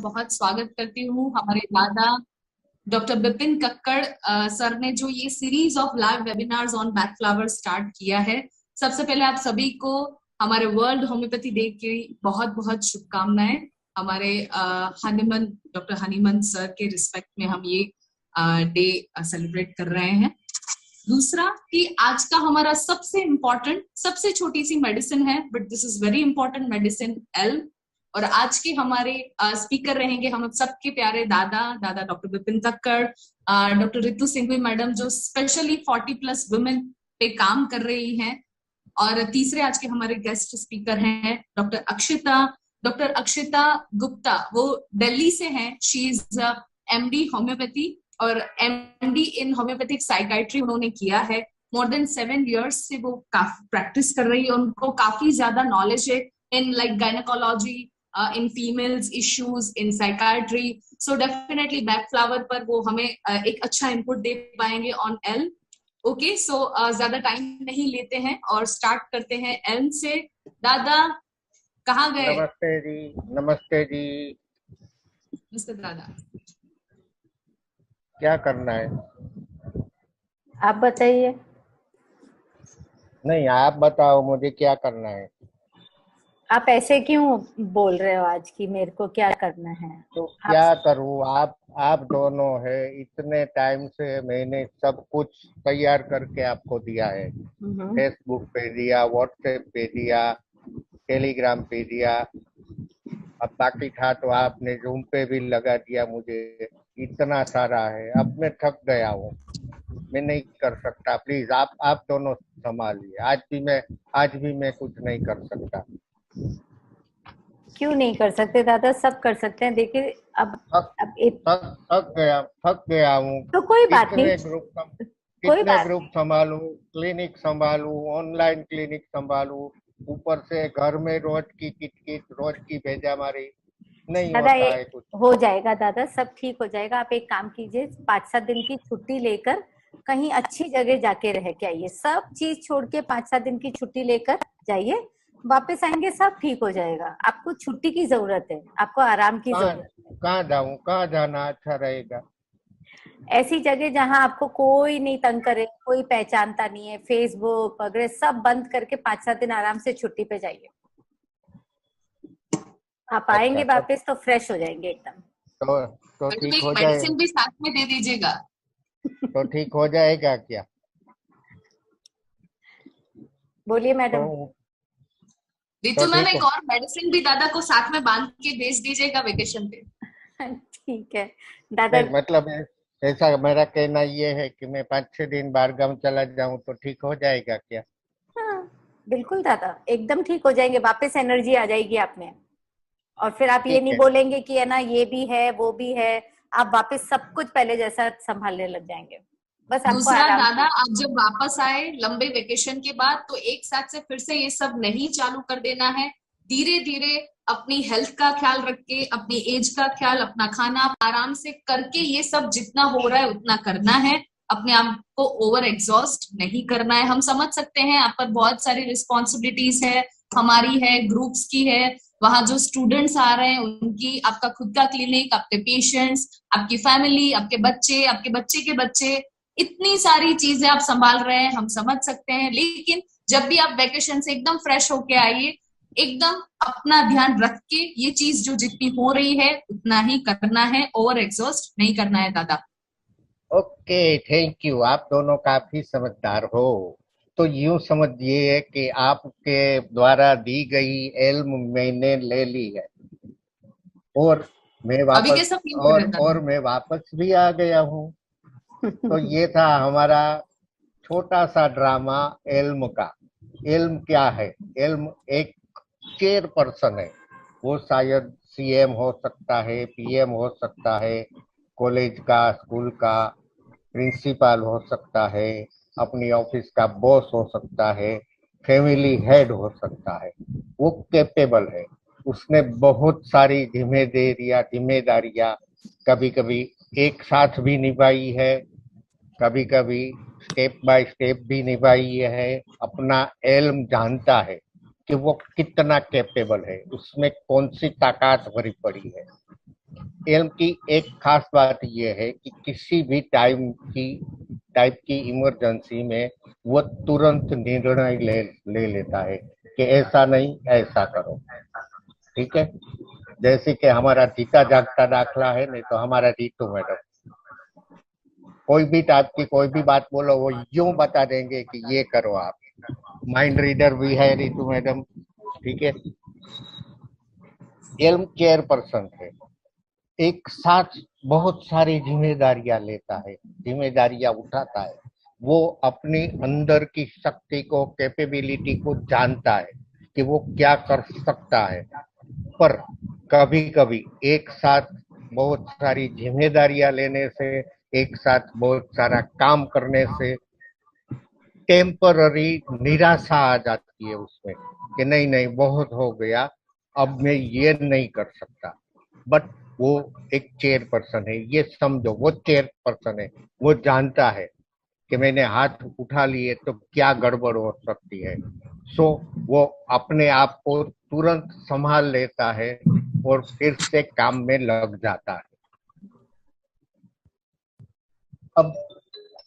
बहुत स्वागत करती हूँ हमारे दादा डॉक्टर विपिन कक्कड़ सर ने जो ये series of live webinars on back flower start किया है। सबसे पहले आप सभी को हमारे वर्ल्ड होम्योपैथी डे की बहुत बहुत शुभकामनाएं। हमारे हनीमन डॉक्टर हनीमन सर के रिस्पेक्ट में हम ये डे सेलिब्रेट कर रहे हैं। दूसरा कि आज का हमारा सबसे इम्पोर्टेंट सबसे छोटी सी मेडिसिन है, but this is very important medicine, Elm. और आज के हमारे स्पीकर रहेंगे हम सबके प्यारे दादा doctor Vipin Kakkar, doctor Ritu Singhvi madam जो स्पेशली 40+ वुमेन पे काम कर रही हैं। और तीसरे आज के हमारे गेस्ट स्पीकर हैं डॉक्टर अक्षिता गुप्ता। वो दिल्ली से हैं। शी इज एमडी होम्योपैथी और एमडी इन होम्योपैथिक साइकाइट्री उन्होंने किया है। मोर देन 7 years से वो काफी प्रैक्टिस कर रही है। उनको काफी ज्यादा नॉलेज है in like gynecology, in females issues, in psychiatry. So definitely back flower पर वो हमें एक अच्छा इनपुट दे पाएंगे ऑन एल। ओके, सो ज्यादा टाइम नहीं लेते हैं और स्टार्ट करते हैं एल से। दादा कहाँ गए? नमस्ते जी। नमस्ते जी। मिस्टर दादा, क्या करना है? आप बताइए। नहीं, आप बताओ मुझे क्या करना है। आप ऐसे क्यों बोल रहे हो आज की मेरे को क्या करना है? तो क्या करूँ? आप दोनों है, इतने टाइम से मैंने सब कुछ तैयार करके आपको दिया है। फेसबुक पे दिया, व्हाट्सएप पे दिया, टेलीग्राम पे दिया। अब बाकी था तो आपने जूम पे भी लगा दिया मुझे। इतना सारा है, अब मैं थक गया हूँ, मैं नहीं कर सकता। प्लीज आप दोनों संभालिए। आज भी मैं कुछ नहीं कर सकता। क्यों नहीं कर सकते दादा? सब कर सकते हैं। देखिए अब थक गया हूँ। तो कोई बात नहीं, कोई कितने बात ग्रुप संभालू, क्लिनिक संभालू, ऑनलाइन क्लिनिक संभालू, ऊपर से घर में रोज की किटकिट, रोज की भेजामारी, नहीं दादा होता है कुछ। हो जाएगा दादा, सब ठीक हो जाएगा। आप एक काम कीजिए, 5-7 दिन की छुट्टी लेकर कहीं अच्छी जगह जाके रह के आइए। सब चीज छोड़ के 5-7 दिन की छुट्टी लेकर जाइए, वापस आएंगे सब ठीक हो जाएगा। आपको छुट्टी की जरूरत है, आपको आराम की जरूरत है। कहाँ जाऊँ? कहाँ जाना अच्छा रहेगा? ऐसी जगह जहां आपको कोई नहीं तंग करे, कोई पहचानता नहीं है, फेसबुक वगैरह सब बंद करके 5-7 दिन आराम से छुट्टी पे जाइए। आप आएंगे अच्छा, वापस तो फ्रेश हो जाएंगे एकदम। तो ठीक हो जाए। मेडिसिन भी साथ में दे दीजिएगा। तो ठीक हो जाएगा क्या? बोलिए मैडम। रितु मैम, एक और मेडिसिन भी दादा को साथ में बांध के भेज दीजिएगा वेकेशन पे। ठीक है दादा। मतलब ऐसा मेरा कहना ये है कि मैं 5-6 दिन बाहर गाँव चला जाऊं तो ठीक हो जाएगा क्या? हाँ बिल्कुल दादा, एकदम ठीक हो जाएंगे, वापस एनर्जी आ जाएगी आप में। और फिर आप ये नहीं बोलेंगे कि है ना ये भी है वो भी है, आप वापस सब कुछ पहले जैसा संभालने लग जाएंगे। बस आपको दूसरा दादा, आप जब वापस आए लंबे वेकेशन के बाद तो एक साथ से फिर से ये सब नहीं चालू कर देना है। धीरे धीरे अपनी हेल्थ का ख्याल रख के, अपनी एज का ख्याल, अपना खाना आराम से करके ये सब जितना हो रहा है उतना करना है। अपने आप को ओवर एग्जॉस्ट नहीं करना है। हम समझ सकते हैं आप पर बहुत सारी रिस्पॉन्सिबिलिटीज है, हमारी है, ग्रुप्स की है, वहां जो स्टूडेंट्स आ रहे हैं उनकी, आपका खुद का क्लिनिक, आपके पेशेंट्स, आपकी फैमिली, आपके बच्चे के बच्चे, इतनी सारी चीजें आप संभाल रहे हैं, हम समझ सकते हैं। लेकिन जब भी आप वेकेशन से एकदम फ्रेश होके आइए, एकदम अपना ध्यान रख के ये चीज जो जितनी हो रही है उतना ही करना है, ओवर एग्जॉस्ट नहीं करना है दादा। Okay, thank you. आप दोनों काफी समझदार हो। तो यूं समझिए कि आपके द्वारा दी गई इल्म मैंने ले ली है और मैं अभी वापस कैसा फील कर रहे हैं दादा? मैं वापस भी आ गया हूँ। तो ये था हमारा छोटा सा ड्रामा इल्म का। इल्म क्या है? इल्म एक चेयर पर्सन है। वो शायद सीएम हो सकता है, पीएम हो सकता है, कॉलेज का, स्कूल का प्रिंसिपल हो सकता है, अपनी ऑफिस का बॉस हो सकता है, फैमिली हेड हो सकता है। वो कैपेबल है। उसने बहुत सारी जिम्मेदारियां कभी कभी एक साथ भी निभाई है, कभी कभी स्टेप बाय स्टेप भी निभाई है। अपना एल्म जानता है कि वो कितना कैपेबल है, उसमें कौन सी ताकत भरी पड़ी है। एल्म की एक खास बात यह है कि किसी भी टाइप की इमरजेंसी में वो तुरंत निर्णय ले लेता है कि ऐसा नहीं ऐसा करो। ठीक है, जैसे कि हमारा जीता जागता दाखला है, नहीं तो हमारा रीतू मैडम, कोई भी टाइप की कोई भी बात बोलो वो यूं बता देंगे कि ये करो आप। माइंड रीडर भी है रीतू मैडम। ठीक है, एल्म केयर पर्सन है, एक साथ बहुत सारी जिम्मेदारियां लेता है, जिम्मेदारियां उठाता है। वो अपने अंदर की शक्ति को, कैपेबिलिटी को जानता है कि वो क्या कर सकता है। पर कभी कभी एक साथ बहुत सारी जिम्मेदारियां लेने से, एक साथ बहुत सारा काम करने से टेम्पररी निराशा आ जाती है उसमें कि नहीं नहीं बहुत हो गया, अब मैं ये नहीं कर सकता। बट वो एक चेयर पर्सन है, ये समझो वो चेयर पर्सन है, वो जानता है कि मैंने हाथ उठा लिए तो क्या गड़बड़ हो सकती है। सो वो अपने आप को तुरंत संभाल लेता है और फिर से काम में लग जाता है। अब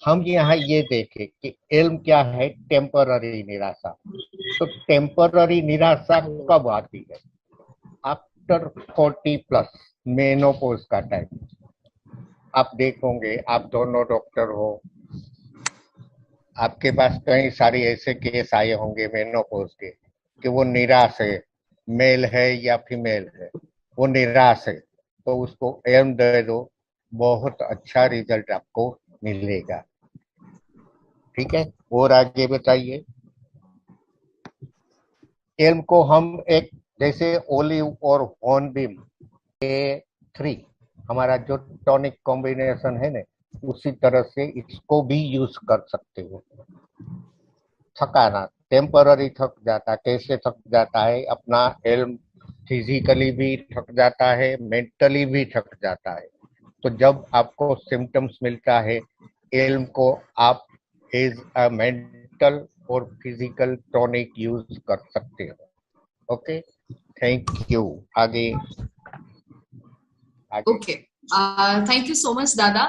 हम यहाँ ये देखें कि एल्म क्या है, टेम्पररी निराशा। तो टेम्पररी निराशा कब आती है? आफ्टर 40+ मेनोपॉज का टाइम। आप देखोगे, आप दोनों डॉक्टर हो, आपके पास कई सारे ऐसे केस आए होंगे मेनोपॉज के कि वो निराश है, मेल है या फीमेल है, वो निराश है, तो उसको एल्म दे दो, बहुत अच्छा रिजल्ट आपको मिलेगा। ठीक है, और आगे बताइए। एल्म को हम एक जैसे ओलिव और हॉर्नबिल के 3 हमारा जो टॉनिक कॉम्बिनेशन है ना, उसी तरह से इसको भी यूज कर सकते हो। थकाना, टेम्पररी थक जाता, कैसे थक जाता है अपना एल्म? फिजिकली भी थक जाता है, मेंटली भी थक जाता है। तो जब आपको सिम्टम्स मिलता है एल्म को, आप एज अ मेंटल और फिजिकल टॉनिक यूज कर सकते हो। Okay, thank you. आगे okay, thank you so much दादा।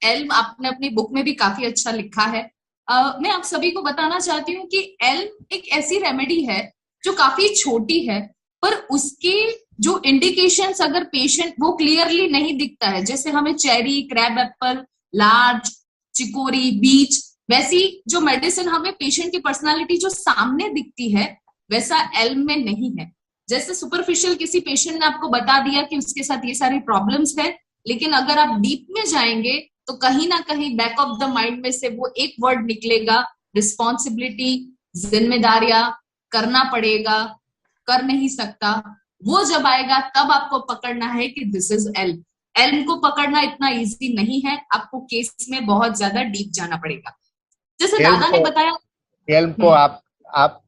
एल्म आपने अपनी बुक में भी काफी अच्छा लिखा है। मैं आप सभी को बताना चाहती हूँ कि एल्म एक ऐसी रेमेडी है जो काफी छोटी है, पर उसके जो इंडिकेशंस अगर पेशेंट वो क्लियरली नहीं दिखता है, जैसे हमें cherry, crab apple, larch, chicory, beech, वैसी जो मेडिसिन हमें पेशेंट की पर्सनालिटी जो सामने दिखती है, वैसा एल्म में नहीं है। जैसे सुपरफिशियल किसी पेशेंट ने आपको बता दिया कि उसके साथ ये सारी प्रॉब्लम्स है, लेकिन अगर आप डीप में जाएंगे तो कहीं ना कहीं बैक ऑफ द माइंड में से वो एक वर्ड निकलेगा, रिस्पॉन्सिबिलिटी, जिम्मेदारियां, करना पड़ेगा, कर नहीं सकता। वो जब आएगा तब आपको पकड़ना है कि दिस इज एल्म। एल्म को पकड़ना इतना इजी नहीं है, आपको केस में बहुत ज्यादा डीप जाना पड़ेगा। जैसे दादा ने बताया, एल्म को आप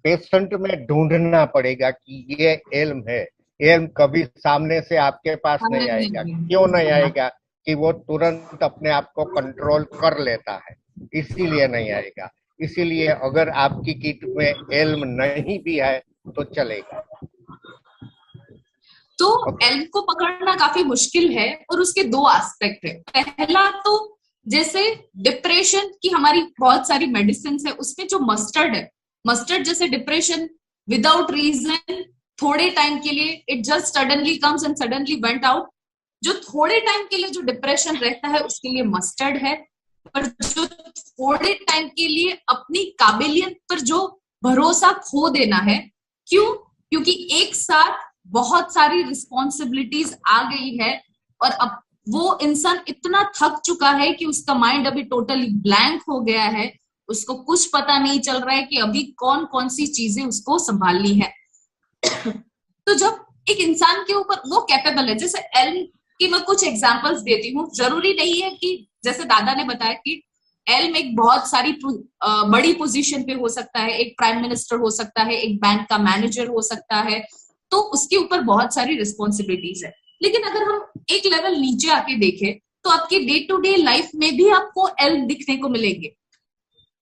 पेशेंट में ढूंढना पड़ेगा कि ये एल्म है। एल्म कभी सामने से आपके पास नहीं आएगा। क्यों नहीं आएगा? कि वो तुरंत अपने आप को कंट्रोल कर लेता है, इसीलिए नहीं आएगा। इसीलिए अगर आपकी किट में एल्म नहीं भी है तो चलेगा। तो एल्म को पकड़ना काफी मुश्किल है और उसके 2 एस्पेक्ट है। पहला तो जैसे डिप्रेशन की हमारी बहुत सारी मेडिसिन है, उसमें जो मस्टर्ड है, मस्टर्ड जैसे डिप्रेशन विदाउट रीजन थोड़े टाइम के लिए, it just suddenly comes and suddenly went out. जो थोड़े टाइम के लिए जो डिप्रेशन रहता है उसके लिए मस्टर्ड है, पर जो थोड़े टाइम के लिए अपनी काबिलियत पर जो भरोसा खो देना है, क्यों? क्योंकि एक साथ बहुत सारी रिस्पॉन्सिबिलिटीज आ गई है और अब वो इंसान इतना थक चुका है कि उसका माइंड अभी टोटली ब्लैंक हो गया है, उसको कुछ पता नहीं चल रहा है कि अभी कौन कौन सी चीजें उसको संभालनी है। तो जब एक इंसान के ऊपर वो कैपेबल है, जैसे एल्म की मैं कुछ एग्जांपल्स देती हूँ, जरूरी नहीं है कि जैसे दादा ने बताया कि एल्म एक बहुत सारी बड़ी पोजीशन पे हो सकता है, एक प्राइम मिनिस्टर हो सकता है, एक बैंक का मैनेजर हो सकता है, तो उसके ऊपर बहुत सारी रिस्पॉन्सिबिलिटीज है। लेकिन अगर हम एक लेवल नीचे आके देखें तो आपके डे टू डे लाइफ में भी आपको एल्म दिखने को मिलेंगे।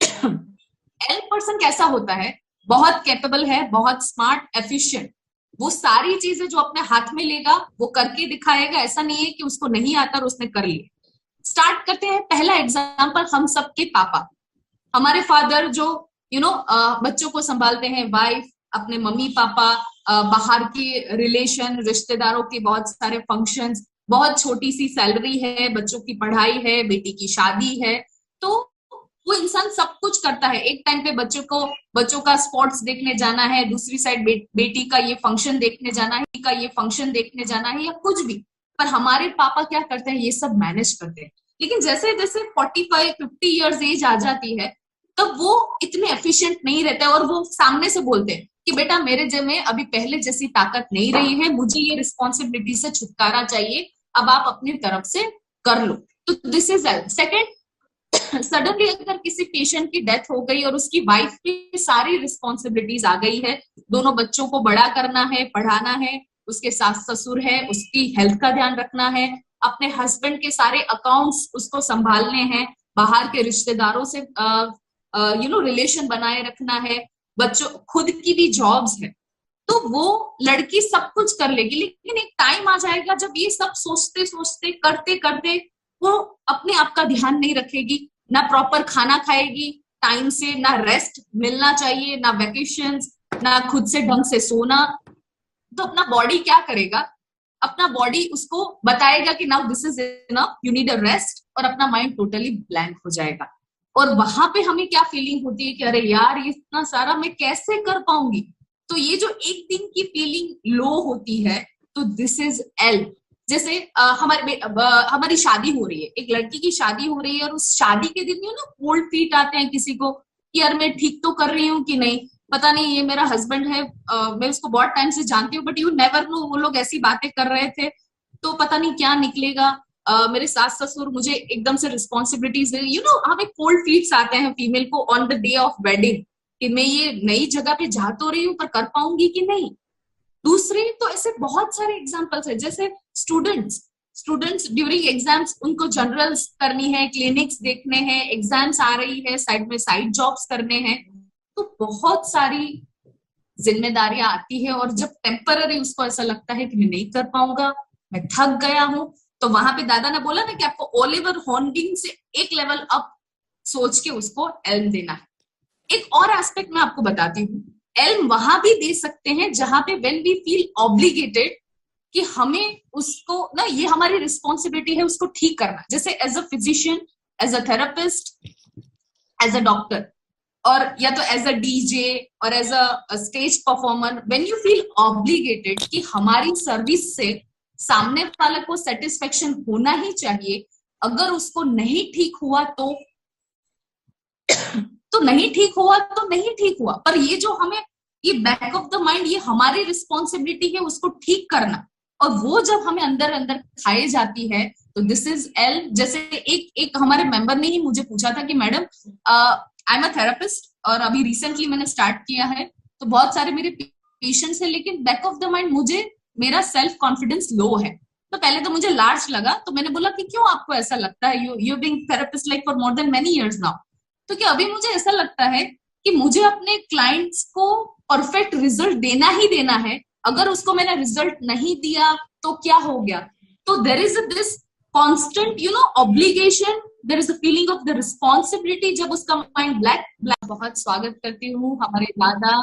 एल्म पर्सन कैसा होता है? बहुत कैपेबल है, बहुत स्मार्ट, एफिशिएंट, वो सारी चीजें जो अपने हाथ में लेगा वो करके दिखाएगा। ऐसा नहीं है कि उसको नहीं आता और उसने कर लिया। स्टार्ट करते हैं। पहला एग्जाम्पल हम सबके पापा, हमारे फादर जो बच्चों को संभालते हैं, वाइफ, अपने मम्मी पापा, बाहर के रिलेशन, रिश्तेदारों के बहुत सारे फंक्शंस, बहुत छोटी सी सैलरी है, बच्चों की पढ़ाई है, बेटी की शादी है, तो वो इंसान सब कुछ करता है। एक टाइम पे बच्चों का स्पोर्ट्स देखने जाना है, दूसरी साइड बेटी का ये फंक्शन देखने जाना है, या कुछ भी। पर हमारे पापा क्या करते हैं, ये सब मैनेज करते हैं। लेकिन जैसे जैसे 45-50 इयर्स एज आ जाती है, तब वो इतने एफिशिएंट नहीं रहते और वो सामने से बोलते हैं कि बेटा मेरे जेब में अभी पहले जैसी ताकत नहीं रही है, मुझे ये रिस्पॉन्सिबिलिटी से छुटकारा चाहिए, अब आप अपनी तरफ से कर लो। तो दिस इज सेकेंड। सडनली अगर किसी पेशेंट की डेथ हो गई और उसकी वाइफ की सारी रिस्पॉन्सिबिलिटीज आ गई है, दोनों बच्चों को बड़ा करना है, पढ़ाना है, उसके सास ससुर है, उसकी हेल्थ का ध्यान रखना है, अपने हस्बैंड के सारे अकाउंट्स उसको संभालने हैं, बाहर के रिश्तेदारों से रिलेशन बनाए रखना है, बच्चों खुद की भी जॉब्स है, तो वो लड़की सब कुछ कर लेगी। लेकिन एक टाइम आ जाएगा जब ये सब सोचते सोचते करते करते वो अपने आप का ध्यान नहीं रखेगी, ना प्रॉपर खाना खाएगी टाइम से, ना रेस्ट मिलना चाहिए, ना वेकेशंस, ना खुद से ढंग से सोना। तो अपना बॉडी क्या करेगा, अपना बॉडी उसको बताएगा कि now this is enough, you need a rest, और अपना माइंड टोटली ब्लैंक हो जाएगा। और वहां पे हमें क्या फीलिंग होती है कि अरे यार ये इतना सारा मैं कैसे कर पाऊंगी। तो ये जो एक दिन की फीलिंग लो होती है, तो दिस इज एल। जैसे हमारी शादी हो रही है, एक लड़की की शादी हो रही है, और उस शादी के दिन कोल्ड फीट आते हैं किसी को कि यार मैं ठीक तो कर रही हूँ कि नहीं, पता नहीं ये मेरा हस्बैंड है, मैं उसको बहुत टाइम से जानती हूँ, बट यू नेवर नो, वो लोग ऐसी बातें कर रहे थे तो पता नहीं क्या निकलेगा। मेरे सास ससुर मुझे एकदम से रिस्पॉन्सिबिलिटीज हमें कोल्ड फीट्स आते हैं फीमेल को on the day of wedding कि मैं ये नई जगह पे जा तो रही हूँ पर कर पाऊंगी कि नहीं। दूसरे तो ऐसे बहुत सारे एग्जाम्पल्स है, जैसे स्टूडेंट्स ड्यूरिंग एग्जाम्स उनको जनरल्स करनी है, क्लिनिक्स देखने हैं, एग्जाम्स आ रही है, साइड में साइड जॉब्स करने हैं, तो बहुत सारी जिम्मेदारियां आती है। और जब टेम्पररी उसको ऐसा लगता है कि मैं नहीं कर पाऊंगा, मैं थक गया हूं, तो वहां पे दादा ने बोला ना कि आपको ओलिवर हॉर्डिंग से एक लेवल अप सोच के उसको एल्म देना है। एक और एस्पेक्ट मैं आपको बताती हूँ, एल्म वहां भी दे सकते हैं जहां पे व्हेन वी फील ऑब्लिगेटेड कि हमें उसको ना, ये हमारी रिस्पॉन्सिबिलिटी है उसको ठीक करना, जैसे as a physician, as a therapist, as a doctor, और या तो एज अ डीजे और as a stage performer, when you feel obligated कि हमारी सर्विस से सामने वाले को सेटिस्फेक्शन होना ही चाहिए, अगर उसको नहीं ठीक हुआ तो नहीं ठीक हुआ तो नहीं ठीक हुआ, पर ये जो हमें ये बैक ऑफ द माइंड, ये हमारी रिस्पॉन्सिबिलिटी है उसको ठीक करना, और वो जब हमें अंदर अंदर खाए जाती है तो दिस इज एल। जैसे एक हमारे मेंबर ने ही मुझे पूछा था कि madam I am a therapist और अभी रिसेंटली मैंने स्टार्ट किया है, तो बहुत सारे मेरे पेशेंट्स है, लेकिन बैक ऑफ द माइंड मुझे मेरा सेल्फ कॉन्फिडेंस लो है। तो पहले तो मुझे लार्ज लगा, तो मैंने बोला कि क्यों आपको ऐसा लगता है, you being therapist like for more than many years now, तो क्या अभी मुझे ऐसा लगता है कि मुझे अपने क्लाइंट्स को परफेक्ट रिजल्ट देना ही देना है, अगर उसको मैंने रिजल्ट नहीं दिया तो क्या हो गया। तो there is this constant obligation, there is a feeling of the responsibility, जब उसका माइंड ब्लैक। बहुत स्वागत करती हूँ हमारे दादा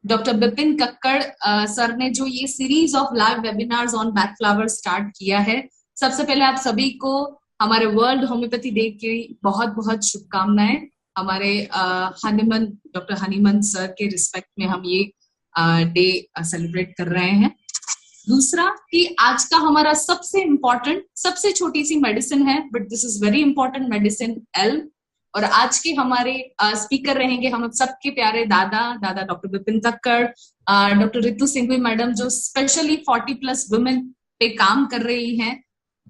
डॉक्टर बिपिन कक्कड़ सर ने जो ये series of live webinars on back flowers start किया है। सबसे पहले आप सभी को हमारे वर्ल्ड होम्योपैथी डे की बहुत बहुत शुभकामनाएं। हमारे हनीमन डॉक्टर हनीमन सर के रिस्पेक्ट में हम ये डे सेलिब्रेट कर रहे हैं। दूसरा कि आज का हमारा सबसे इम्पोर्टेंट, सबसे छोटी सी मेडिसिन है, but this is very important medicine, Elm. और आज के हमारे स्पीकर रहेंगे हम सबके प्यारे दादा doctor Bipin Kakkar, doctor Ritu Singhvi madam जो स्पेशली 40+ वुमेन पे काम कर रही हैं।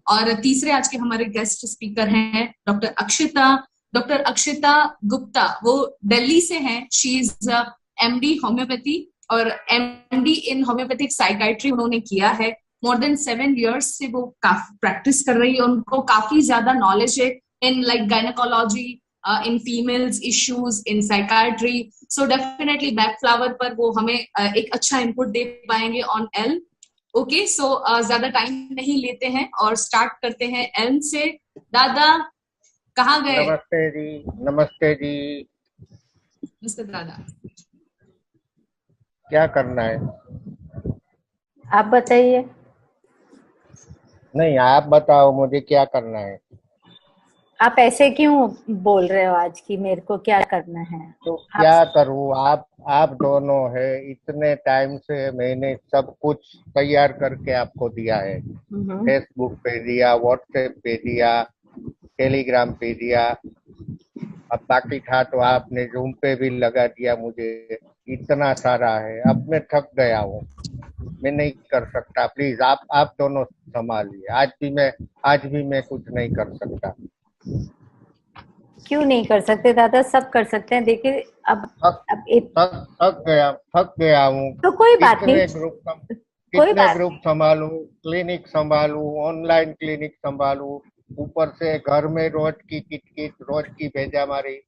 और तीसरे आज के हमारे गेस्ट स्पीकर हैं डॉक्टर अक्षिता गुप्ता, वो दिल्ली से हैं। शी इज MD होम्योपैथी और MD इन होम्योपैथिक साइकाइट्री उन्होंने किया है। मोर देन 7 years से वो काफी प्रैक्टिस कर रही है, उनको काफी ज्यादा नॉलेज है in like gynecology, in females issues in psychiatry. So definitely Bach flower पर वो हमें एक अच्छा इनपुट दे पाएंगे ऑन एल्म. ओके, सो ज्यादा टाइम नहीं लेते हैं और स्टार्ट करते हैं एल्म से. दादा कहाँ गए? नमस्ते जी. नमस्ते जी. मिस्टर दादा, क्या करना है? आप बताइए. नहीं, आप बताओ मुझे क्या करना है. आप ऐसे क्यों बोल रहे हो आज की मेरे को क्या करना है? तो आप क्या करूँ? आप दोनों है, इतने टाइम से मैंने सब कुछ तैयार करके आपको दिया है. फेसबुक पे दिया, व्हाट्सएप पे दिया, टेलीग्राम पे दिया. अब बाकी था तो आपने जूम पे भी लगा दिया मुझे. इतना सारा है, अब मैं थक गया हूँ. मैं नहीं कर सकता. प्लीज आप दोनों संभालिए. आज भी मैं कुछ नहीं कर सकता. क्यों नहीं कर सकते दादा? सब कर सकते हैं. देखिए अब थक गया हूँ. तो कोई बात नहीं. कोई कितने बात ग्रुप संभालू, क्लिनिक संभालू, ऑनलाइन क्लिनिक संभालू, ऊपर से घर में रोज की किटकिट, रोज की भेजामारी.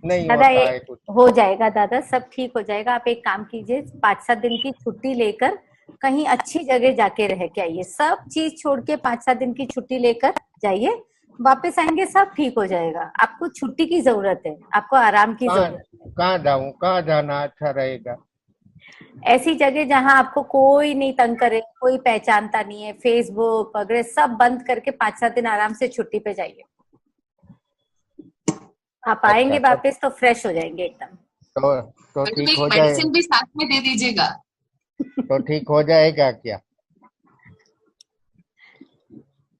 नहीं दादा होता है कुछ. हो जाएगा दादा, सब ठीक हो जाएगा. आप एक काम कीजिए, 5-7 दिन की छुट्टी लेकर कहीं अच्छी जगह जाके रह के आइए. सब चीज छोड़ के 5-7 दिन की छुट्टी लेकर जाइए. वापस आएंगे सब ठीक हो जाएगा. आपको छुट्टी की जरूरत है, आपको आराम की जरूरत है. कहाँ जाऊँ? कहाँ जाना अच्छा रहेगा? ऐसी जगह जहां आपको कोई नहीं तंग करे, कोई पहचानता नहीं है. फेसबुक वगैरह सब बंद करके 5-7 दिन आराम से छुट्टी पे जाइए. आप आएंगे अच्छा, वापस तो फ्रेश हो जाएंगे एकदम. तो ठीक हो जाए. मेडिसिन भी साथ में दे दीजिएगा. तो ठीक हो जाएगा क्या?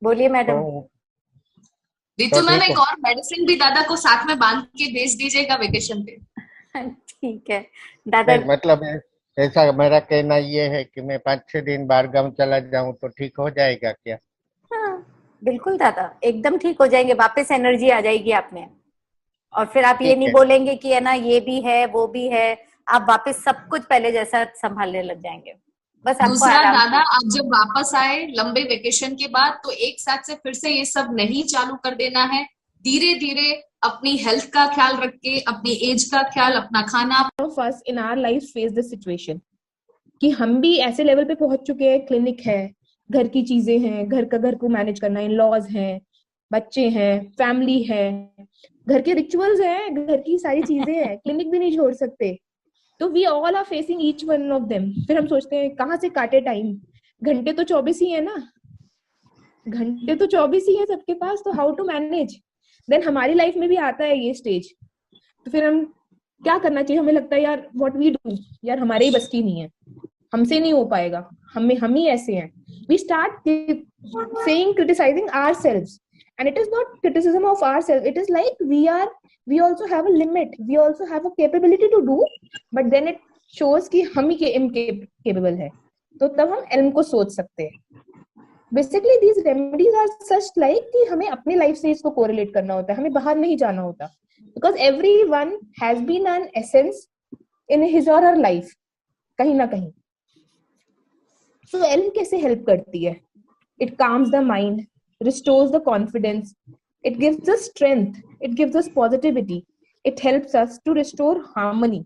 बोलिए मैडम. रितु मैम, एक और मेडिसिन भी दादा को साथ में बांध के भेज दीजिएगा वेकेशन पे. ठीक है दादा. मतलब ऐसा मेरा कहना ये है कि मैं 5-6 दिन बाहर गाँव चला जाऊं तो ठीक हो जाएगा क्या? हाँ बिल्कुल दादा, एकदम ठीक हो जाएंगे. वापस एनर्जी आ जाएगी आप में. और फिर आप ये नहीं बोलेंगे कि है ना ये भी है वो भी है. आप वापस सब कुछ पहले जैसा संभालने लग जाएंगे. बस आपको दूसरा आराम. दादा, आप जब वापस आए लंबे वेकेशन के बाद तो एक साथ से फिर से ये सब नहीं चालू कर देना है. धीरे धीरे अपनी हेल्थ का ख्याल रख के, अपनी एज का ख्याल, अपना खाना. of us in our lives face this situation कि हम भी ऐसे लेवल पे पहुंच चुके हैं. क्लिनिक है, घर की चीजें हैं, घर को मैनेज करना, इन लॉज हैं, बच्चे हैं, फैमिली है, घर के रिचुअल्स हैं, घर की सारी चीजें हैं. क्लिनिक भी नहीं छोड़ सकते. तो we all are facing each one of them. फिर हम सोचते हैं कहाँ से काटे टाइम. घंटे तो 24 ही है ना, घंटे तो 24 ही है सबके पास. तो हाउ टू मैनेज. देन हमारी लाइफ में भी आता है ये स्टेज. तो फिर हम क्या करना चाहिए? हमें लगता है यार व्हाट वी डू, यार हमारे ही बस की नहीं है, हमसे नहीं हो पाएगा, हम ही ऐसे हैं. We start saying, criticising ourselves. And it is not criticism of ourselves. It is like we also have a limit. We also have a capability to do, but then it shows कि हम ही incapable है. तो तब हम Elm को सोच सकते हैं. Basically these remedies are such like कि हमें अपनी लाइफ से इसको कोरिलेट करना होता है. हमें बाहर नहीं जाना होता. Because everyone has been an essence in his or her life कहीं ना कहीं. So एल्म कैसे हेल्प करती है? It calms the mind, restores the confidence, it gives us strength, it gives us positivity, it helps us to restore harmony.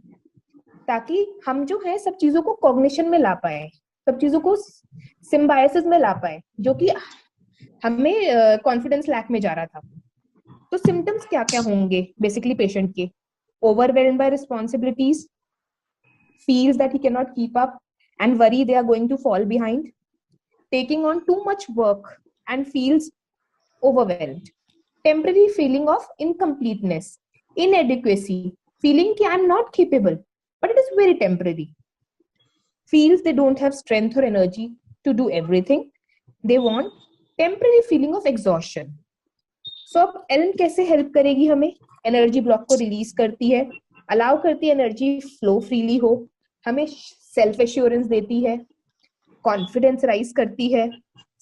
ताकि हम जो है सब चीजों को कॉग्निशन में ला पाए, सब चीजों को सिम्बायोसिस में ला पाए, जो कि हमें कॉन्फिडेंस लैक में जा रहा था. तो सिम्टम्स क्या क्या होंगे बेसिकली पेशेंट के? Overwhelmed bye responsibilities, feels that he cannot keep up and worry they are going to fall behind, taking on too much work and feels overwhelmed, temporary feeling of incompleteness, inadequacy, feeling that I'm not capable, but it is very temporary, feels they don't have strength or energy to do everything they want, temporary feeling of exhaustion. So अब Elm कैसे help करेगी हमें? Energy block को release करती है, allow करती है energy flow freely हो, हमें सेल्फ एश्योरेंस देती है, कॉन्फिडेंस राइज करती है,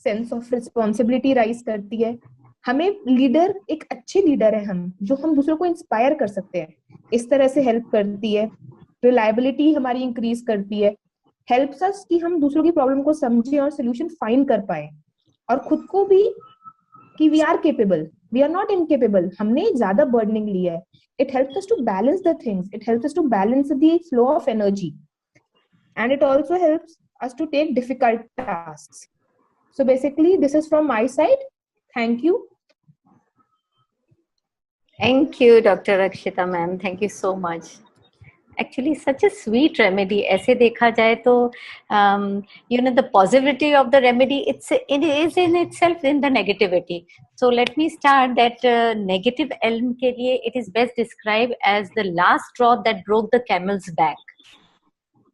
सेंस ऑफ रिस्पॉन्सिबिलिटी राइज करती है. हमें लीडर, एक अच्छे लीडर है हम, जो हम दूसरों को इंस्पायर कर सकते हैं, इस तरह से हेल्प करती है. रिलायबिलिटी हमारी इंक्रीज करती है, हेल्प्स अस कि हम दूसरों की प्रॉब्लम को समझें और सोल्यूशन फाइंड कर पाए, और खुद को भी कि we are capable, we are not incapable. हमने ज्यादा बर्डनिंग लिया है, it helps us to balance the things. It helps us to balance the flow of energy. And it also helps us to take difficult tasks. So basically, this is from my side. Thank you. Thank you, Dr. Akshita ma'am. Thank you so much. Actually, such a sweet remedy. ऐसे देखा जाए तो the positivity of the remedy, it is in itself in the negativity. So let me start that negative elm के लिए it is best described as the last straw that broke the camel's back.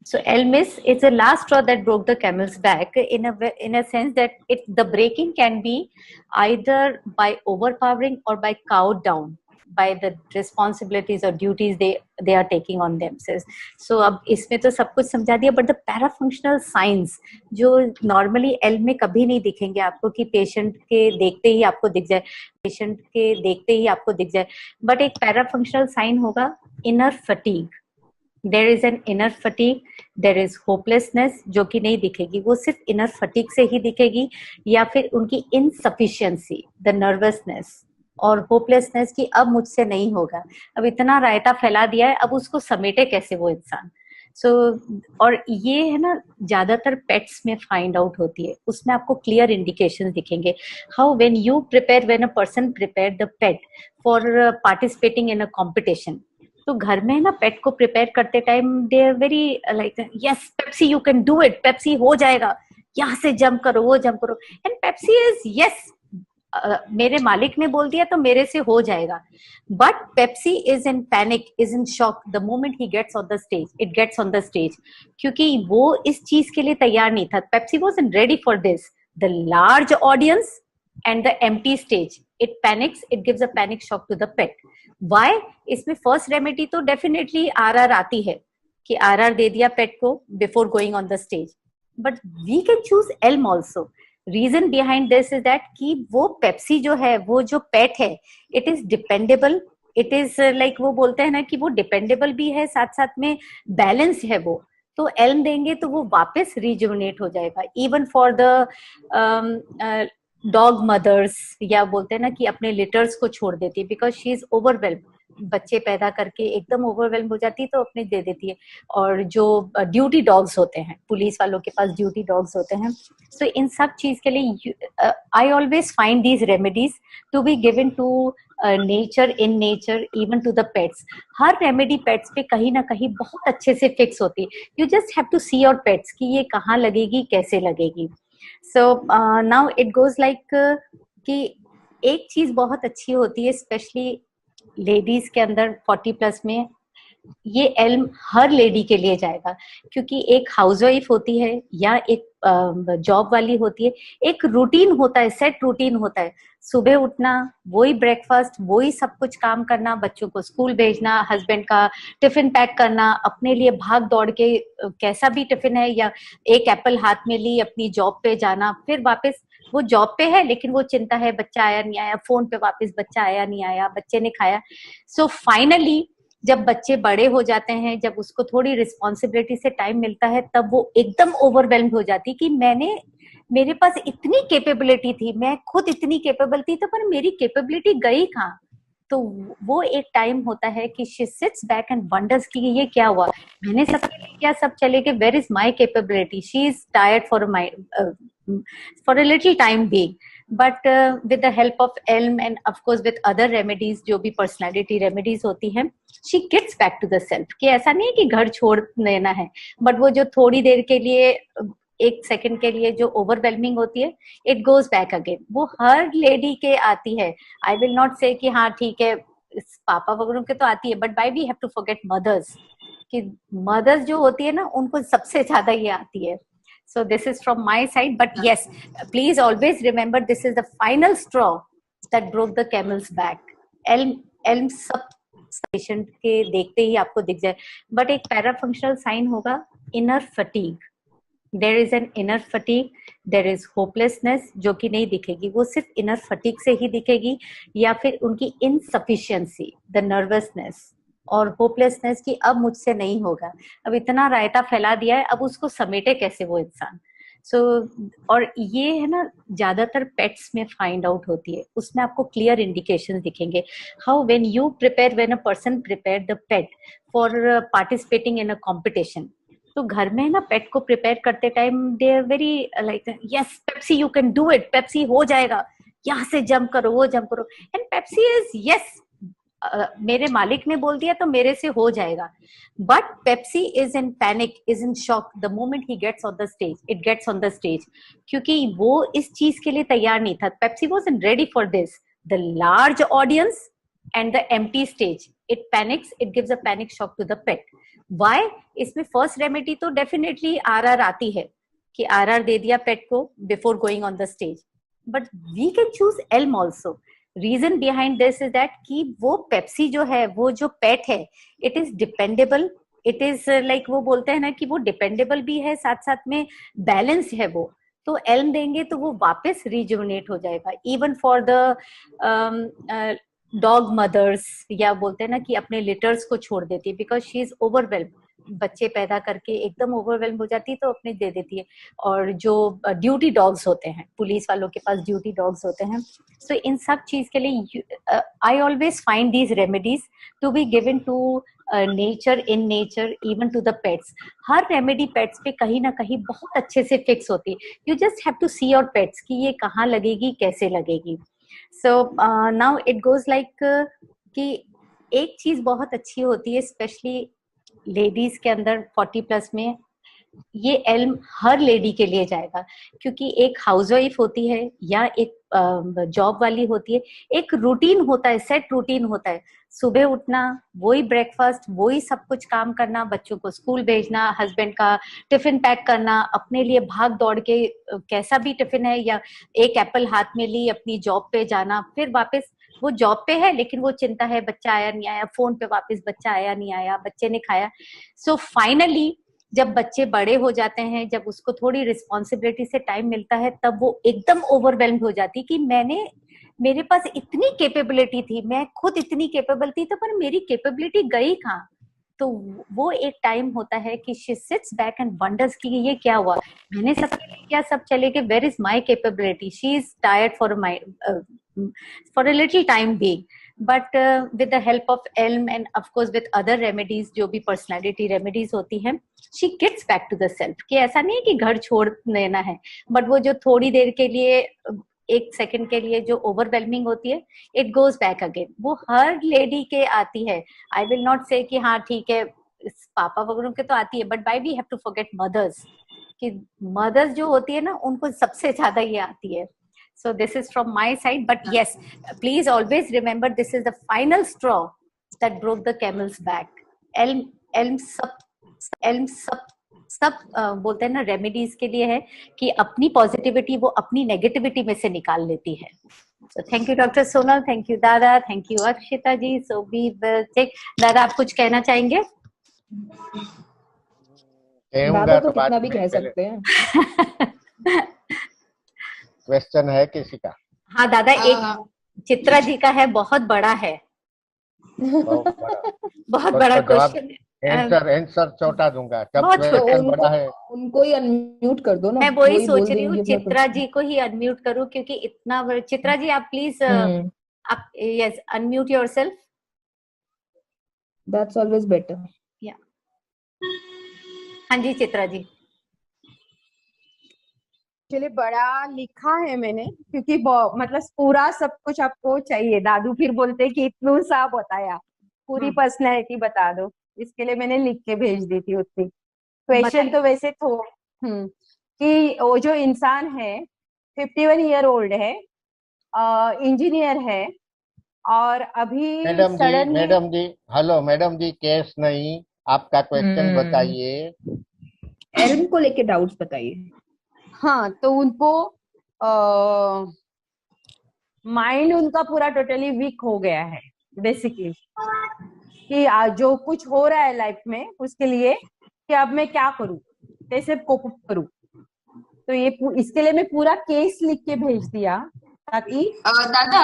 So elm it's the last straw that broke the camel's back in a sense that the breaking can be either by overpowering or by cowed down by the responsibilities or duties they are taking on themselves. So अब इसमें तो सब कुछ समझा दिया, but the parafunctional signs जो normally elm में कभी नहीं दिखेंगे आपको कि पेशेंट के देखते ही आपको दिख जाए, but एक parafunctional sign होगा inner fatigue. There is an inner fatigue, there is hopelessness जो कि नहीं दिखेगी, वो सिर्फ inner fatigue से ही दिखेगी, या फिर उनकी insufficiency, the nervousness और होपलेसनेस की अब मुझसे नहीं होगा, अब इतना रायता फैला दिया है, अब उसको समेटे कैसे वो इंसान. और ये है ना ज्यादातर पेट्स में फाइंड आउट होती है, उसमें आपको क्लियर इंडिकेशन दिखेंगे. How when a person prepare the pet for participating in a competition, तो घर में ना पेट को प्रिपेयर करते time they are very like yes Pepsi you can do it, Pepsi हो जाएगा, यहाँ से जंप करो, वो जंप करो, एंड पेप्सी इज यस मेरे मालिक ने बोल दिया तो मेरे से हो जाएगा. But Pepsi is in panic, is in shock the moment he gets on the stage, क्योंकि वो इस चीज के लिए तैयार नहीं था. Pepsi wasn't ready for this, the large audience and the empty stage. It panics, it gives a panic shock to the पेट. व्हाई? इसमें फर्स्ट रेमेडी तो डेफिनेटली आरआर आती है कि आरआर दे दिया पेट को before going on the stage, but we can choose elm also. Reason behind this is that कि वो पेप्सी जो है, वो जो पेट है, it is dependable, it is like वो बोलते हैं ना कि वो डिपेंडेबल भी है, साथ साथ में बैलेंस है वो. तो एल्म देंगे तो वो वापस रिजुवनेट हो जाएगा. Even for the dog mothers, या बोलते हैं ना कि अपने लिटर्स को छोड़ देती है बिकॉज शी इज ओवरवेल्म, बच्चे पैदा करके एकदम ओवरवेल्म हो जाती है तो अपने दे देती है. और जो ड्यूटी डॉग्स होते हैं, पुलिस वालों के पास ड्यूटी डॉग्स होते हैं, सो इन सब चीज के लिए I always find these remedies to be given to nature, in nature, even to the pets. हर रेमेडी पेट्स पे कहीं ना कहीं बहुत अच्छे से फिक्स होती है. You just have to see your pets कि ये कहाँ लगेगी, कैसे लगेगी. So now it goes like कि एक चीज बहुत अच्छी होती है स्पेशली लेडीज के अंदर 40+ में, ये एल्म हर लेडी के लिए जाएगा, क्योंकि एक हाउसवाइफ होती है या एक जॉब वाली होती है, एक रूटीन होता है, सेट रूटीन होता है. सुबह उठना, वही ब्रेकफास्ट, वही सब कुछ काम करना, बच्चों को स्कूल भेजना, हस्बैंड का टिफिन पैक करना, अपने लिए भाग दौड़ के कैसा भी टिफिन है या एक एप्पल हाथ में ली अपनी जॉब पे जाना, फिर वापस वो जॉब पे है लेकिन वो चिंता है बच्चा आया नहीं आया, फोन पे वापस बच्चा आया नहीं आया, बच्चे ने खाया. सो फाइनली जब बच्चे बड़े हो जाते हैं, जब उसको थोड़ी रिस्पॉन्सिबिलिटी से टाइम मिलता है, तब वो एकदम ओवरवेल्म्ड हो जाती कि मेरे पास इतनी कैपेबिलिटी थी, मैं खुद इतनी कैपेबल थी, तो पर मेरी कैपेबिलिटी गई कहाँ. तो वो एक टाइम होता है कि she seats back and wonders कि ये क्या हुआ, मैंने सब किया, सब चले गए, where is my capability. She is tired for a little time being, but with the help of elm and of course with other remedies, जो भी पर्सनालिटी रेमेडीज होती हैं, she gets back to the self. कि ऐसा नहीं है कि घर छोड़ देना है, बट वो जो थोड़ी देर के लिए, एक सेकंड के लिए जो ओवरवेलमिंग होती है, इट गोज बैक अगेन. वो हर लेडी के आती है. आई विल नॉट से कि हाँ ठीक है पापा वगैरह के तो आती है, but by we have to forget mothers, कि मदर्स जो होती है ना, उनको सबसे ज्यादा ये आती है. So this is from my side, but yes, please always remember this is the final straw that broke the camel's back. Elm सब पेशेंट के देखते ही आपको दिख जाए, but एक पैराफंक्शनल साइन होगा inner fatigue. There is an inner fatigue, there is hopelessness जो कि नहीं दिखेगी, वो सिर्फ inner fatigue से ही दिखेगी, या फिर उनकी insufficiency, the nervousness और होपलेसनेस की अब मुझसे नहीं होगा, अब इतना रायता फैला दिया है, अब उसको समेटे कैसे वो इंसान. सो और ये है ना ज्यादातर पेट्स में फाइंड आउट होती है, उसमें आपको क्लियर इंडिकेशन दिखेंगे। How when a person prepare the pet for participating in a competition, तो घर में ना पेट को प्रिपेयर करते time they are very like yes Pepsi you can do it, Pepsi हो जाएगा, यहाँ से जंप करो वो जंप करो, एंड पेप्सी इज यस मेरे मालिक ने बोल दिया तो मेरे से हो जाएगा। But Pepsi is in panic, is in shock the moment he gets on the stage, it gets on the stage, क्योंकि वो इस चीज के लिए तैयार नहीं था। Pepsi wasn't ready for this, the large audience and the empty stage, it panics, it gives a panic shock to the पेट। वाई? इसमें फर्स्ट रेमेडी तो डेफिनेटली आरआर आती है कि आरआर दे दिया पेट को before going on the stage, but we can choose elm also. Reason behind this is that कि वो पेप्सी जो है, वो जो पेट है, it is dependable, it is like वो बोलते हैं ना कि वो डिपेंडेबल भी है, साथ साथ में बैलेंस है वो। तो एल्म देंगे तो वो वापस रिजुवनेट हो जाएगा। Even for the dog mothers, या बोलते हैं ना कि अपने लिटर्स को छोड़ देती है बिकॉज शी इज ओवरवेल्म, बच्चे पैदा करके एकदम ओवरवेल्म हो जाती है तो अपने दे देती है। और जो ड्यूटी डॉग्स होते हैं, पुलिस वालों के पास ड्यूटी डॉग्स होते हैं, तो इन सब चीज के लिए I always find these remedies to be given to nature, in nature, even to the pets. हर रेमेडी पेट्स पे कहीं ना कहीं बहुत अच्छे से फिक्स होती है। You just have to see your pets कि ये कहाँ लगेगी, कैसे लगेगी। So now it goes like कि एक चीज बहुत अच्छी होती है स्पेशली लेडीज के अंदर 40+ में, ये एल्म हर लेडी के लिए जाएगा, क्योंकि एक हाउसवाइफ होती है या एक जॉब वाली होती है, एक रूटीन होता है, सेट रूटीन होता है, सुबह उठना, वही ब्रेकफास्ट, वही सब कुछ काम करना, बच्चों को स्कूल भेजना, हस्बैंड का टिफिन पैक करना, अपने लिए भाग दौड़ के कैसा भी टिफिन है या एक एप्पल हाथ में ली अपनी जॉब पे जाना, फिर वापस वो जॉब पे है लेकिन वो चिंता है बच्चा आया नहीं आया, फोन पे वापस बच्चा आया नहीं आया, बच्चे ने खाया। सो फाइनली जब बच्चे बड़े हो जाते हैं, जब उसको थोड़ी रिस्पॉन्सिबिलिटी से टाइम मिलता है, तब वो एकदम ओवरवेल्म्ड हो जाती कि मेरे पास इतनी कैपेबिलिटी थी, मैं खुद इतनी कैपेबल थी, तो पर मेरी कैपेबिलिटी गई कहाँ। तो वो एक टाइम होता है कि she seats back and wonders कि ये क्या हुआ, मैंने सबके लिए किया, सब चले गए, where is my capability. She is tired for a little time being, but with the help of elm and of course with other remedies, जो भी पर्सनालिटी रेमेडीज होती हैं, she gets back to the self. कि ऐसा नहीं है कि घर छोड़ देना है, बट वो जो थोड़ी देर के लिए, एक सेकंड के लिए जो ओवरवेलमिंग होती है, इट गोज बैक अगेन। वो हर लेडी के आती है। आई विल नॉट से कि हाँ ठीक है पापा वगैरह के तो आती है, but why we have to forget mothers, कि मदर्स जो होती है ना, उनको सबसे ज्यादा ये आती है। So this is from my side, but yes, please always remember this is the final straw that broke the camel's back. Elm सब बोलते हैं ना रेमेडीज के लिए है कि अपनी पॉजिटिविटी वो अपनी नेगेटिविटी में से निकाल लेती है। So thank you Dr. Sonal, thank you दादा, thank you Akshita ji. So we will take, दादा आप कुछ कहना चाहेंगे? दादा तो कितना भी कह सकते हैं। क्वेश्चन है किसी का? हाँ दादा, एक चित्रा जी का है, बहुत बड़ा है, बहुत बड़ा क्वेश्चन है। आंसर छोटा दूंगा, जब क्वेश्चन बड़ा है उनको ही अनम्यूट कर दो ना। मैं वही सोच रही हूँ चित्रा जी को ही अनम्यूट करूँ, क्योंकि इतना चित्रा जी आप प्लीज आप yes unmute yourself, that's always better. या हाँ जी चित्रा जी। चलिए, बड़ा लिखा है मैंने, क्योंकि मतलब पूरा सब कुछ आपको चाहिए। दादू फिर बोलते कि इतना सा बताया, पूरी पर्सनैलिटी बता दो, इसके लिए मैंने लिख के भेज दी थी उतनी। क्वेश्चन तो वैसे तो कि वो जो इंसान है 51 ईयर ओल्ड है, इंजीनियर है, और अभी मैडम जी हेलो मैडम जी, केस नहीं, आपका क्वेश्चन बताइए। एल्म को लेके डाउट्स बताइए। हाँ, तो उनको माइंड उनका पूरा टोटली वीक हो गया है बेसिकली, कि जो कुछ हो रहा है लाइफ में उसके लिए कि अब मैं क्या करूं, कैसे कोप अप करूं। तो ये इसके लिए मैं पूरा केस लिख के भेज दिया, ताकि दादा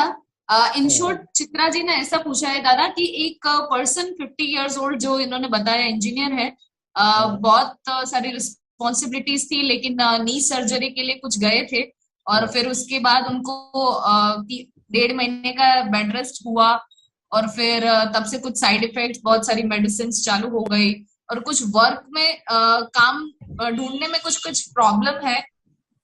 इन शॉर्ट चित्रा जी ने ऐसा पूछा है दादा कि एक पर्सन 50 इयर्स ओल्ड जो इन्होंने बताया इंजीनियर है, बहुत सारी रिस्पॉन्सिबिलिटीज थी, लेकिन नी सर्जरी के लिए कुछ गए थे और फिर उसके बाद उनको 1.5 महीने का बेड रेस्ट हुआ और फिर तब से कुछ साइड इफेक्ट्स, बहुत सारी मेडिसिन चालू हो गई और कुछ वर्क में काम ढूंढने में कुछ कुछ प्रॉब्लम है।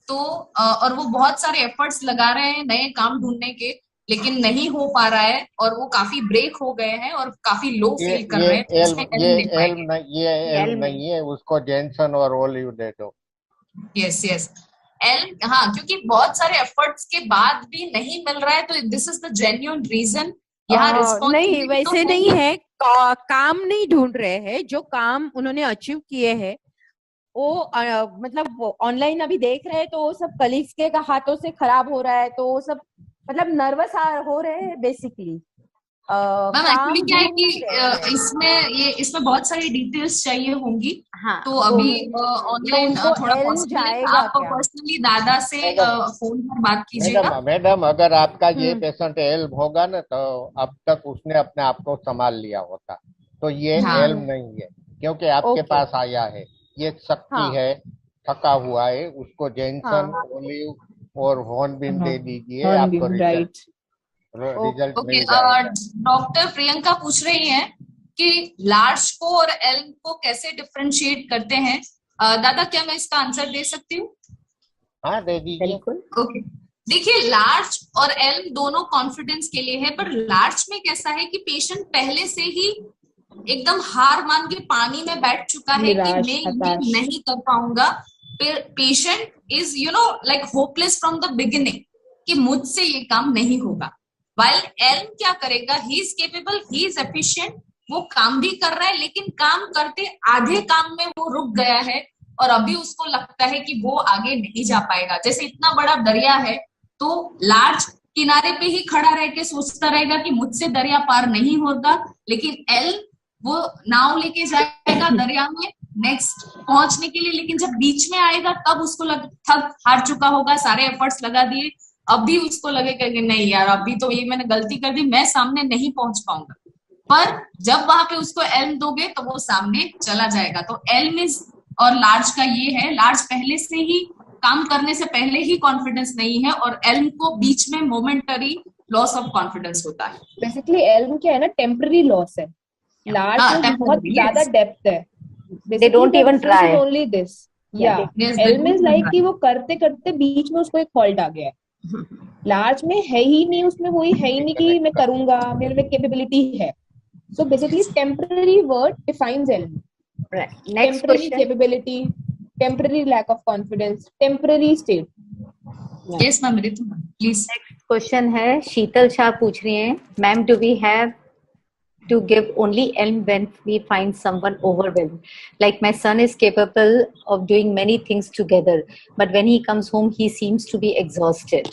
तो और वो बहुत सारे एफर्ट्स लगा रहे हैं नए काम ढूंढने के, लेकिन नहीं हो पा रहा है और वो काफी ब्रेक हो गए हैं और काफी लो फील कर रहे हैं। एल्म नहीं है, उसको जेनसन और ओलिव दे दो। यस यस, एल्म, हाँ, क्योंकि बहुत सारे एफर्ट्स के बाद भी नहीं मिल रहा है, तो this is the genuine reason. यहाँ नहीं, वैसे तो नहीं है, काम नहीं ढूंढ रहे हैं। जो काम उन्होंने अचीव किए हैं वो मतलब ऑनलाइन अभी देख रहे हैं, तो वो सब कलीग्स के हाथों से खराब हो रहा है, तो वो सब मतलब नर्वस हो रहे हैं बेसिकली। मैम एक्चुअली क्या है कि इसमें बहुत सारी डिटेल्स चाहिए होंगी। हाँ, तो अभी ऑनलाइन थोड़ा जाएगा आप पर्सनली दादा से फोन पर बात कीजिएगा। मैडम अगर आपका ये पेशेंट एल्म होगा ना, तो अब तक उसने अपने आप को संभाल लिया होता। तो ये एल्म नहीं है, क्योंकि आपके पास आया है, ये शक्ति है, थका हुआ है, उसको जेनसन, ओलिव और हॉर्नबिन दे दीजिए, आपको रिजल्ट मिल जाएगा। डॉक्टर प्रियंका पूछ रही हैं कि लार्ज को और एल्म को कैसे डिफरेंशिएट करते हैं। दादा, क्या मैं इसका आंसर दे सकती हूँ? हाँ, दे दीजिए। ओके, देखिए, लार्ज और एल्म दोनों कॉन्फिडेंस के लिए है, पर लार्ज में कैसा है कि पेशेंट पहले से ही एकदम हार मान के पानी में बैठ चुका है कि मैं ये नहीं कर पाऊंगा। Patient is like hopeless from the beginning कि मुझसे ये काम नहीं होगा। वाइल एल्म क्या करेगा, he is capable, he is efficient, वो काम भी कर रहा है, लेकिन काम करते आधे काम में वो रुक गया है और अभी उसको लगता है कि वो आगे नहीं जा पाएगा। जैसे इतना बड़ा दरिया है, तो लार्ज किनारे पे ही खड़ा रह के सोचता रहेगा कि मुझसे दरिया पार नहीं होगा, लेकिन एल्म वो नाव लेके जाएगा दरिया में नेक्स्ट पहुंचने के लिए, लेकिन जब बीच में आएगा तब उसको थक हार चुका होगा, सारे एफर्ट्स लगा दिए, अभी उसको लगेगा कि नहीं यार, अभी तो ये मैंने गलती कर दी, मैं सामने नहीं पहुंच पाऊंगा। पर जब वहां पे उसको एल्म दोगे तो वो सामने चला जाएगा। तो एल्म इज और लार्ज का ये है, लार्ज पहले से ही काम करने से पहले ही कॉन्फिडेंस नहीं है और एल्म को बीच में मोमेंटरी लॉस ऑफ कॉन्फिडेंस होता है। बेसिकली एल्म क्या है ना, टेम्पररी लॉस है। लार्ज में बहुत ज्यादा डेप्थ है। They don't even try. Only this. Yeah. Elm is like कि वो करते करते बीच में उसको एक फॉल्ट आ गया है। लार्ज में है ही नहीं, उसमें वही है ही नहीं कि मैं करूंगा, मेरे में कैपेबिलिटी है। So basically temporary word defines element. Right. Next temporary question. capability, temporary lack of confidence, temporary state. Yes ma'am, Ritu ma'am, please. Next question है, शीतल शाह पूछ रही हैं, ma'am do we have to give only elm when we find someone overwhelmed? Like my son is capable of doing many things together, but when he comes home he seems to be exhausted.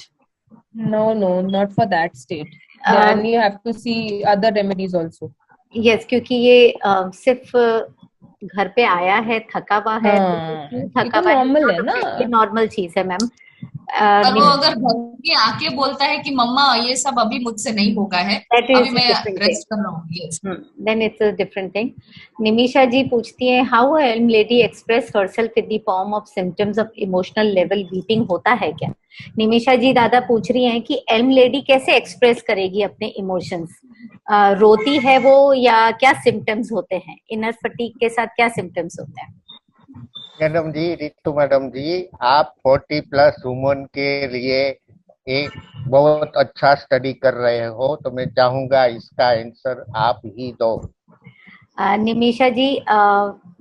No, not for that state. Then you have to see other remedies also. Yes, क्योंकि ये सिर्फ घर पे आया है, थका हुआ है, थका हुआ नॉर्मल है ना, ये नॉर्मल चीज है मैम। पर वो अगर घर के आके बोलता है कि मम्मा ये सब अभी मुझसे नहीं होगा है, अभी मैं रेस्ट कर रहा हूँ, then it's a different thing. Nimisha जी पूछती हैं, how a elm lady express herself in the form of symptoms of emotional level weeping होता है क्या? निमिषा जी दादा पूछ रही हैं कि एल्म लेडी कैसे एक्सप्रेस करेगी अपने इमोशंस, रोती है वो या क्या सिम्टम्स होते हैं, इनर फटीग के साथ क्या सिम्टम्स होते हैं? मैडम जी, रितु मैडम जी, आप 40+ वुमन के लिए एक बहुत अच्छा स्टडी कर रहे हो, तो मैं चाहूंगा इसका आंसर आप ही दो। निमिषा जी,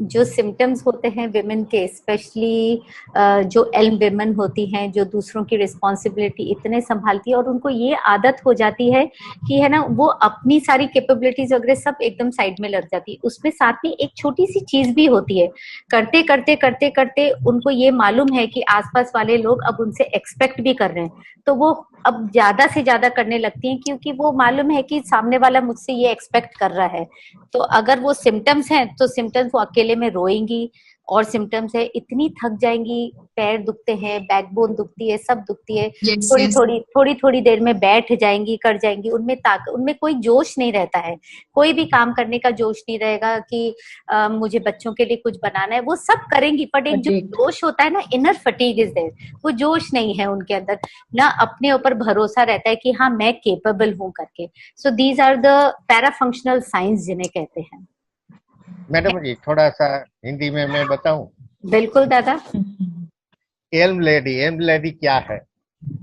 जो सिम्टम्स होते हैं विमेन के, स्पेशली जो एल्म विमेन होती हैं, जो दूसरों की रिस्पॉन्सिबिलिटी इतने संभालती है और उनको ये आदत हो जाती है कि है ना, वो अपनी सारी कैपेबिलिटीज वगैरह सब एकदम साइड में लग जाती है। उसमें साथ में एक छोटी सी चीज भी होती है, करते करते करते करते उनको ये मालूम है कि आसपास वाले लोग अब उनसे एक्सपेक्ट भी कर रहे हैं, तो वो अब ज्यादा से ज्यादा करने लगती हैं, क्योंकि वो मालूम है कि सामने वाला मुझसे ये एक्सपेक्ट कर रहा है। तो अगर वो सिम्टम्स हैं तो सिम्टम्स वो अकेले में रोएंगी और सिम्टम्स है, इतनी थक जाएंगी, पैर दुखते हैं, बैकबोन दुखती है, सब दुखती है, थोड़ी थोड़ी देर में बैठ जाएंगी, कर जाएंगी, उनमें कोई जोश नहीं रहता है, कोई भी काम करने का जोश नहीं रहेगा कि मुझे बच्चों के लिए कुछ बनाना है, वो सब करेंगी, बट एक जो जोश होता है ना, इनर फटीग इज देयर, वो जोश नहीं है उनके अंदर, ना अपने ऊपर भरोसा रहता है कि हाँ मैं केपेबल हूँ करके। So these are the para functional science जिन्हें कहते हैं। मैडम जी थोड़ा सा हिंदी में मैं बताऊं? बिल्कुल दादा। एल्म लेडी क्या है?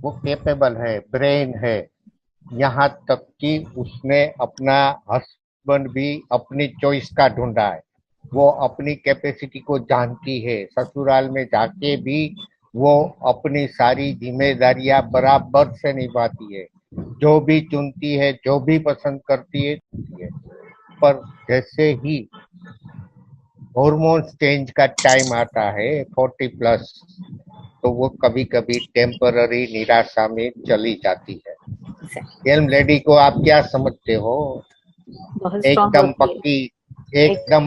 वो केपेबल है, ब्रेन है, यहाँ तक कि उसने अपना हस्बैंड भी अपनी चॉइस का ढूंढा है, वो अपनी कैपेसिटी को जानती है, ससुराल में जाके भी वो अपनी सारी जिम्मेदारियां बराबर से निभाती है, जो भी चुनती है, जो भी पसंद करती है। पर जैसे ही हार्मोन चेंज का टाइम आता है 40+, तो वो कभी कभी टेम्पररी निराशा में चली जाती है। एल्म लेडी को आप क्या समझते हो? एकदम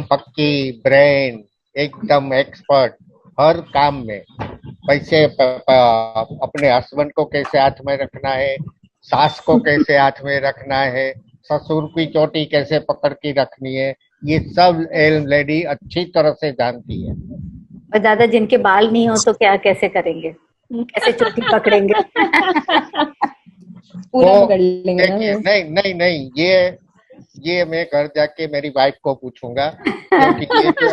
पक्की ब्रेन, एकदम एक्सपर्ट हर काम में, कैसे अपने हस्बैंड को कैसे हाथ में रखना है, सास को कैसे हाथ में रखना है, ससुर की चोटी कैसे पकड़ के रखनी है, ये सब एल्म लेडी अच्छी तरह से जानती है। और दादा जिनके बाल नहीं हो तो क्या कैसे करेंगे, कैसे चोटी पकड़ेंगे? पूरा पकड़ लेंगे ना। नहीं, ये मैं घर जाके मेरी वाइफ को पूछूंगा, क्योंकि ये जो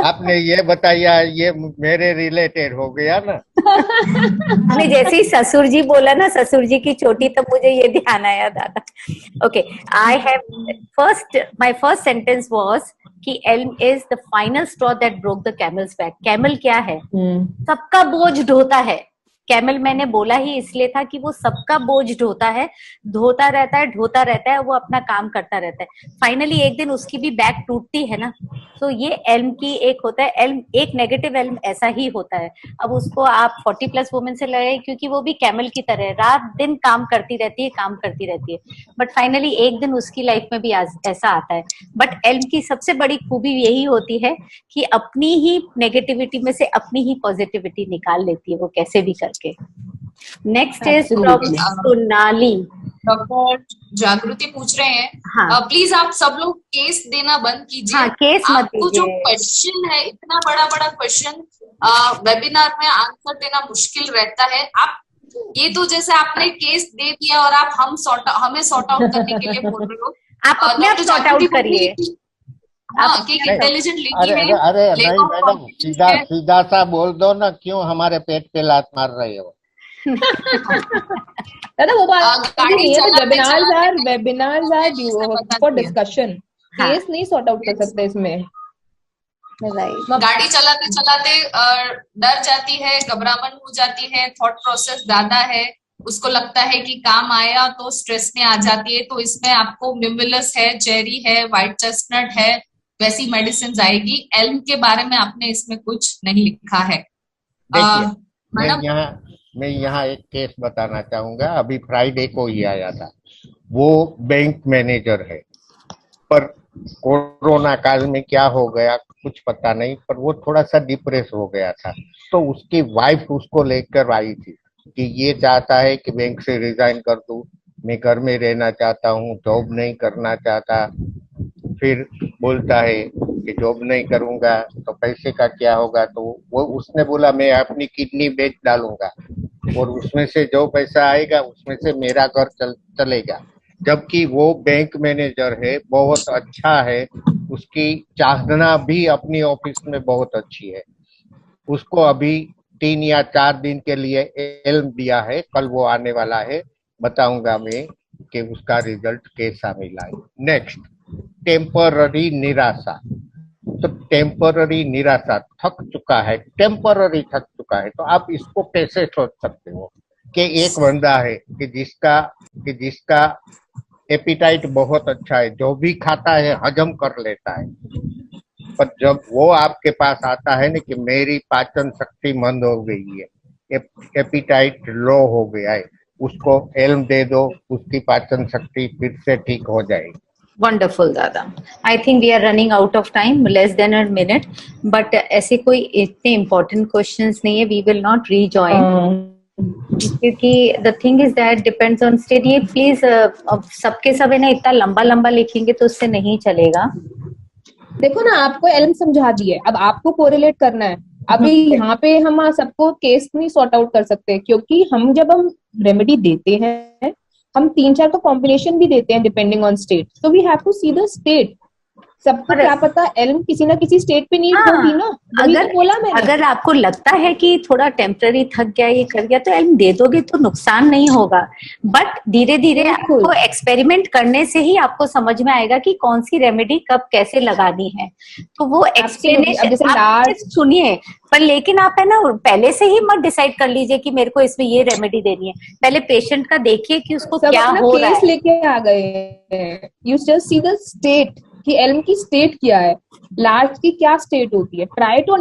आपने ये बताया ये मेरे रिलेटेड हो गया ना। आपने जैसे ही ससुर जी बोला ना, ससुर जी की चोटी, तब मुझे ये ध्यान आया दादा। Okay, my first sentence was कि elm is the final straw that broke the camel's back. Camel क्या है? सबका बोझ ढोता है। कैमल मैंने बोला ही इसलिए था कि वो सबका बोझ ढोता है, ढोता रहता है, वो अपना काम करता रहता है। फाइनली एक दिन उसकी भी बैक टूटती है ना। तो ये एल्म की एक होता है, एल्म एक नेगेटिव एल्म ऐसा ही होता है। अब उसको आप 40+ वुमेन से लड़ाई, क्योंकि वो भी कैमल की तरह है, रात दिन काम करती रहती है, बट फाइनली एक दिन उसकी लाइफ में भी ऐसा आता है। बट एल्म की सबसे बड़ी खूबी यही होती है कि अपनी ही नेगेटिविटी में से अपनी ही पॉजिटिविटी निकाल लेती है वो, कैसे भी करके। Next is Sonali. डॉक्टर जागृति पूछ रहे हैं, हाँ। प्लीज आप सब लोग केस देना बंद कीजिए। हाँ, केस मत आपको जो क्वेश्चन है, इतना बड़ा क्वेश्चन वेबिनार में आंसर देना मुश्किल रहता है। आप ये तो जैसे आपने केस दे दिया और आप हमें सॉर्ट आउट करने के लिए बोल रहे हो। आप अपने आप सॉर्ट आउट करिए। हाँ, कि इंटेलिजेंट लेडी है। अरे नहीं मैडम, सीधा सा बोल दो ना, क्यों हमारे पेट पे लात मार रहे हो? दादा वो बात नहीं है, webinars are for discussion, case नहीं सॉर्ट आउट कर सकते इसमें। गाड़ी चलाते चलाते डर जाती है, घबराहट हो जाती है, थॉट प्रोसेस ज्यादा है, उसको लगता है कि काम आया तो स्ट्रेस में आ जाती है। तो इसमें आपको मिमिलस है, चेरी है, व्हाइट चेस्टनट है, वैसी मेडिसिन आएगी। एल्म के बारे में आपने इसमें कुछ नहीं लिखा है। मैं यहाँ एक केस बताना चाहूंगा। अभी फ्राइडे को ही आया था। वो बैंक मैनेजर है, पर कोरोना काल में क्या हो गया कुछ पता नहीं, पर वो थोड़ा सा डिप्रेस हो गया था। तो उसकी वाइफ उसको लेकर आई थी कि ये चाहता है कि बैंक से रिजाइन कर दूं, मैं घर में रहना चाहता हूँ, जॉब नहीं करना चाहता। फिर बोलता है कि जॉब नहीं करूंगा तो पैसे का क्या होगा? तो वो उसने बोला मैं अपनी किडनी बेच डालूंगा और उसमें से जो पैसा आएगा उसमें से मेरा घर चलेगा। जबकि वो बैंक मैनेजर है, बहुत अच्छा है, उसकी चाहना भी अपनी ऑफिस में बहुत अच्छी है। उसको अभी 3 या 4 दिन के लिए एल्म दिया है, कल वो आने वाला है, बताऊंगा मैं कि उसका रिजल्ट कैसा मिला है। नेक्स्ट, टेम्पररी निराशा। तो टेम्पररी निराशा, थक चुका है, टेम्पररी थक चुका है, तो आप इसको कैसे सोच सकते हो कि एक बंदा है कि जिसका एपिटाइट बहुत अच्छा है, जो भी खाता है हजम कर लेता है, पर जब वो आपके पास आता है ना कि मेरी पाचन शक्ति मंद हो गई है, एपिटाइट लो हो गया है, उसको एल्म दे दो, उसकी पाचन शक्ति फिर से ठीक हो जाएगी। वंडरफुल दादा। I think we are running out of time, less than a minute, but ऐसे कोई इतने इम्पोर्टेंट क्वेश्चंस नहीं है, वी विल नॉट रीजॉइन, क्योंकि the thing is that depends on state. ये प्लीज सबके सब है ना, इतना लंबा लंबा लिखेंगे तो उससे नहीं चलेगा। देखो ना, आपको एल्म समझा दी है, अब आपको कोरिलेट करना है। अभी यहाँ पे हम सबको केस नहीं सॉर्ट आउट कर सकते, क्योंकि जब हम रेमेडी देते हैं, हम 3-4 तो कॉम्बिनेशन भी देते हैं depending on state, so we have to see the state. सबको क्या पता एल्म किसी ना किसी स्टेट पे नीड होगी ना, अगर तो बोला मैंने। अगर आपको लगता है कि थोड़ा टेम्पररी थक गया, ये कर गया, तो एल्म दे दोगे तो नुकसान नहीं होगा, बट धीरे धीरे आपको एक्सपेरिमेंट करने से ही आपको समझ में आएगा कि कौन सी रेमेडी कब कैसे लगानी है। तो वो एक्सप्लेनेशन आप सुनिए, पर लेकिन आप है ना पहले से ही मत डिसाइड कर लीजिए कि मेरे को इसमें ये रेमेडी देनी है। पहले पेशेंट का देखिए कि उसको क्या हो रहा है। लेके आ गए, you just see the state कि एल्म की स्टेट क्या है, लार्ज की क्या स्टेट होती है, ट्राई टू